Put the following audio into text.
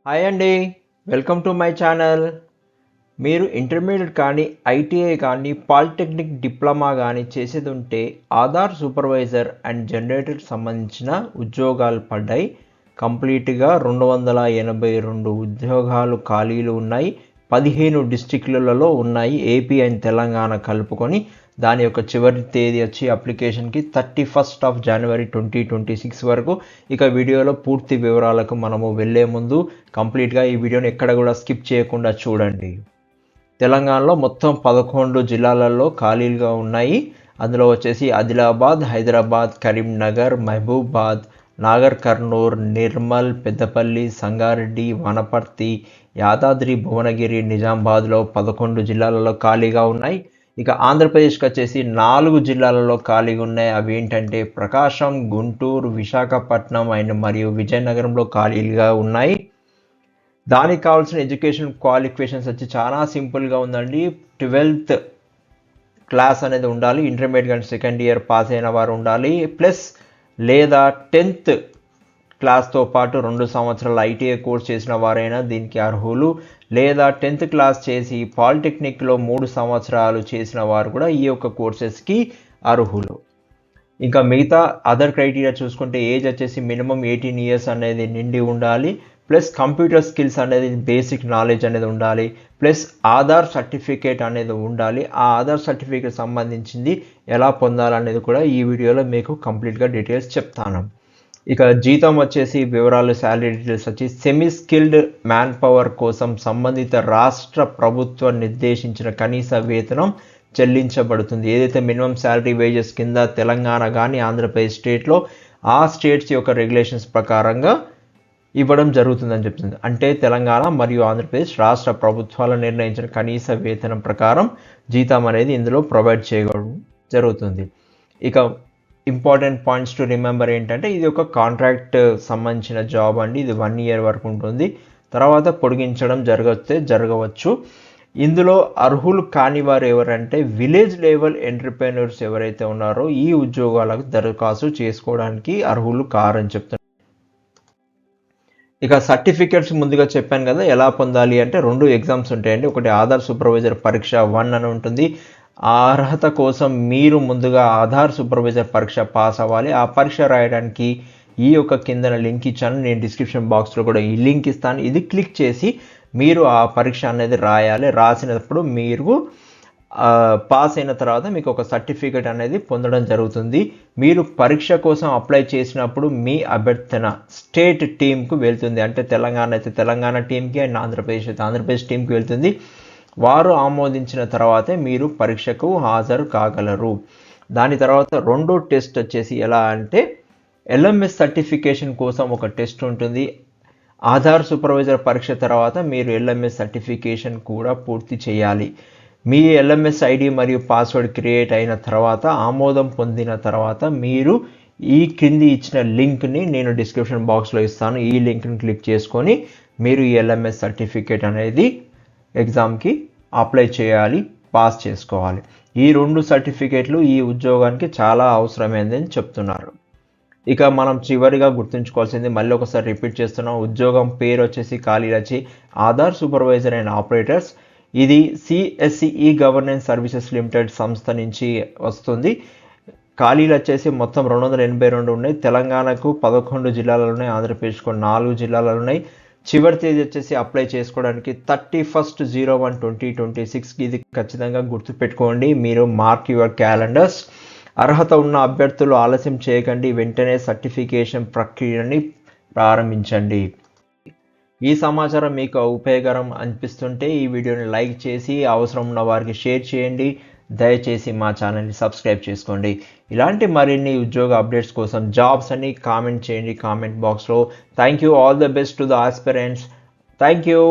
Hi అండి. Welcome to my channel. మీరు intermediate కానీ, ఐటీఐ కానీ, పాలిటెక్నిక్ డిప్లొమా కానీ చేసేది ఉంటే ఆధార్ సూపర్వైజర్ అండ్ జనరేటర్ సంబంధించిన ఉద్యోగాలు పడ్డాయి. కంప్లీట్గా 282 ఉద్యోగాలు ఖాళీలు ఉన్నాయి. 15 డిస్టిక్లలో ఉన్నాయి. ఏపీ అండ్ తెలంగాణ కలుపుకొని. దాని యొక్క చివరి తేదీ వచ్చి అప్లికేషన్కి 31 జనవరి 2026 వరకు. ఇక వీడియోలో పూర్తి వివరాలకు మనము వెళ్ళే ముందు కంప్లీట్గా ఈ వీడియోని ఎక్కడ కూడా స్కిప్ చేయకుండా చూడండి. తెలంగాణలో మొత్తం 11 జిల్లాలలో ఖాళీలుగా ఉన్నాయి. అందులో వచ్చేసి ఆదిలాబాద్, హైదరాబాద్, కరీంనగర్, మహబూబాద్, నాగర్ కర్నూల్, నిర్మల్, పెద్దపల్లి, సంగారెడ్డి, వనపర్తి, యాదాద్రి, భువనగిరి, నిజామాబాద్లో 11 జిల్లాలలో ఖాళీగా ఉన్నాయి. ఇక ఆంధ్రప్రదేశ్కి వచ్చేసి 4 జిల్లాలలో ఖాళీగా ఉన్నాయి. అవి ఏంటంటే ప్రకాశం, గుంటూరు, విశాఖపట్నం అండ్ మరియు విజయనగరంలో ఖాళీలుగా ఉన్నాయి. దానికి కావాల్సిన ఎడ్యుకేషన్ క్వాలిఫికేషన్స్ వచ్చి చాలా సింపుల్గా ఉందండి. 12th క్లాస్ అనేది ఉండాలి. ఇంటర్మీడియట్ కానీ సెకండ్ ఇయర్ పాస్ అయిన వారు ఉండాలి. ప్లస్ లేదా 10th క్లాస్తో పాటు 2 సంవత్సరాల ఐటీఐ కోర్స్ చేసిన వారైనా దీనికి అర్హులు. లేదా 10th క్లాస్ చేసి పాలిటెక్నిక్లో 3 సంవత్సరాలు చేసిన వారు కూడా ఈ యొక్క కోర్సెస్కి అర్హులు. ఇంకా మిగతా అదర్ క్రైటీరియా చూసుకుంటే ఏజ్ వచ్చేసి మినిమం 18 ఇయర్స్ అనేది నిండి ఉండాలి. ప్లస్ కంప్యూటర్ స్కిల్స్ అనేది బేసిక్ నాలెడ్జ్ అనేది ఉండాలి. ప్లస్ ఆధార్ సర్టిఫికేట్ అనేది ఉండాలి. ఆ ఆధార్ సర్టిఫికేట్ సంబంధించింది ఎలా పొందాలనేది కూడా ఈ వీడియోలో మీకు కంప్లీట్గా డీటెయిల్స్ చెప్తాను. ఇక జీతం వచ్చేసి వివరాలు, శాలరీ డీటెయిల్స్ వచ్చి సెమీ స్కిల్డ్ మ్యాన్ పవర్ కోసం సంబంధిత రాష్ట్ర ప్రభుత్వం నిర్దేశించిన కనీస వేతనం చెల్లించబడుతుంది. ఏదైతే మినిమం శాలరీ వేజెస్ కింద తెలంగాణ కానీ ఆంధ్రప్రదేశ్ స్టేట్లో ఆ స్టేట్స్ యొక్క రెగ్యులేషన్స్ ప్రకారంగా ఇవ్వడం జరుగుతుందని చెప్తుంది. అంటే తెలంగాణ మరియు ఆంధ్రప్రదేశ్ రాష్ట్ర ప్రభుత్వాలు నిర్ణయించిన కనీస వేతనం ప్రకారం జీతం అనేది ఇందులో ప్రొవైడ్ చేయడం జరుగుతుంది. ఇక ఇంపార్టెంట్ పాయింట్స్ టు రిమెంబర్ ఏంటంటే ఇది ఒక కాంట్రాక్ట్ సంబంధించిన జాబ్ అండి. ఇది 1 year వరకు ఉంటుంది. తర్వాత పొడిగించడం జరగవచ్చు. ఇందులో అర్హులు కాని వారు ఎవరంటే విలేజ్ లెవెల్ ఎంటర్ప్రెన్యూర్స్ ఎవరైతే ఉన్నారో ఈ ఉద్యోగాలకు దరఖాస్తు చేసుకోవడానికి అర్హులు కారని చెప్తున్నారు. ఇక సర్టిఫికేట్స్ ముందుగా చెప్పాను కదా ఎలా పొందాలి అంటే 2 ఎగ్జామ్స్ ఉంటాయండి. ఒకటి ఆధార్ సూపర్వైజర్ పరీక్ష 1 అని ఉంటుంది. ఆ అర్హత కోసం మీరు ముందుగా ఆధార్ సూపర్వైజర్ పరీక్ష పాస్ అవ్వాలి. ఆ పరీక్ష రాయడానికి ఈ యొక్క కిందన లింక్ ఇచ్చాను. నేను డిస్క్రిప్షన్ బాక్స్లో కూడా ఈ లింక్ ఇస్తాను. ఇది క్లిక్ చేసి మీరు ఆ పరీక్ష అనేది రాయాలి. రాసినప్పుడు మీరు పాస్ అయిన తర్వాత మీకు ఒక సర్టిఫికేట్ అనేది పొందడం జరుగుతుంది. మీరు పరీక్ష కోసం అప్లై చేసినప్పుడు మీ అభ్యర్థన స్టేట్ టీంకు వెళ్తుంది. అంటే తెలంగాణ అయితే తెలంగాణ టీంకి అండ్ ఆంధ్రప్రదేశ్ అయితే ఆంధ్రప్రదేశ్ టీంకి వెళ్తుంది. వారు ఆమోదించిన తర్వాతే మీరు పరీక్షకు హాజరు కాగలరు. దాని తర్వాత 2వ టెస్ట్ వచ్చేసి ఎలా అంటే ఎల్ఎంఎస్ సర్టిఫికేషన్ కోసం ఒక టెస్ట్ ఉంటుంది. ఆధార్ సూపర్వైజర్ పరీక్ష తర్వాత మీరు ఎల్ఎంఎస్ సర్టిఫికేషన్ కూడా పూర్తి చేయాలి. మీ ఎల్ఎంఎస్ ఐడి మరియు పాస్వర్డ్ క్రియేట్ అయిన తర్వాత ఆమోదం పొందిన తర్వాత మీరు ఈ క్రింది ఇచ్చిన లింక్ని నేను డిస్క్రిప్షన్ బాక్స్లో ఇస్తాను. ఈ లింక్ని క్లిక్ చేసుకొని మీరు ఈ ఎల్ఎంఎస్ సర్టిఫికేట్ అనేది ఎగ్జామ్కి అప్లై చేయాలి, పాస్ చేసుకోవాలి. ఈ 2 సర్టిఫికేట్లు ఈ ఉద్యోగానికి చాలా అవసరమైందని చెప్తున్నారు. ఇక మనం చివరిగా గుర్తుంచుకోవాల్సింది మళ్ళీ ఒకసారి రిపీట్ చేస్తున్నాం. ఉద్యోగం పేరు వచ్చేసి ఖాళీ వచ్చి ఆధార్ సూపర్వైజర్ అండ్ ఆపరేటర్స్. ఇది సిఎస్సిఈ గవర్నెన్స్ సర్వీసెస్ లిమిటెడ్ సంస్థ నుంచి వస్తుంది. ఖాళీలు వచ్చేసి మొత్తం 282 ఉన్నాయి. తెలంగాణకు 11 జిల్లాలు ఉన్నాయి. ఆంధ్రప్రదేశ్కు 4 జిల్లాలు ఉన్నాయి. చివరి తేదీ వచ్చేసి అప్లై చేసుకోవడానికి 31/01/2026. ఇది ఖచ్చితంగా గుర్తుపెట్టుకోండి. మీరు మార్క్ యువర్ క్యాలెండర్స్. అర్హత ఉన్న అభ్యర్థులు ఆలస్యం చేయకండి. వెంటనే సర్టిఫికేషన్ ప్రక్రియని ప్రారంభించండి. ఈ సమాచారం మీకు ఉపయోగకరం అనిపిస్తుంటే ఈ వీడియోని లైక్ చేసి అవసరం ఉన్న వారికి షేర్ చేయండి. దయచేసి మా ఛానల్ని సబ్స్క్రైబ్ చేసుకోండి. ఇలాంటి మరిన్ని ఉద్యోగ అప్డేట్స్ కోసం జాబ్స్ అని కామెంట్ చేయండి కామెంట్ బాక్స్లో. Thank you. All the best to the aspirants. Thank you.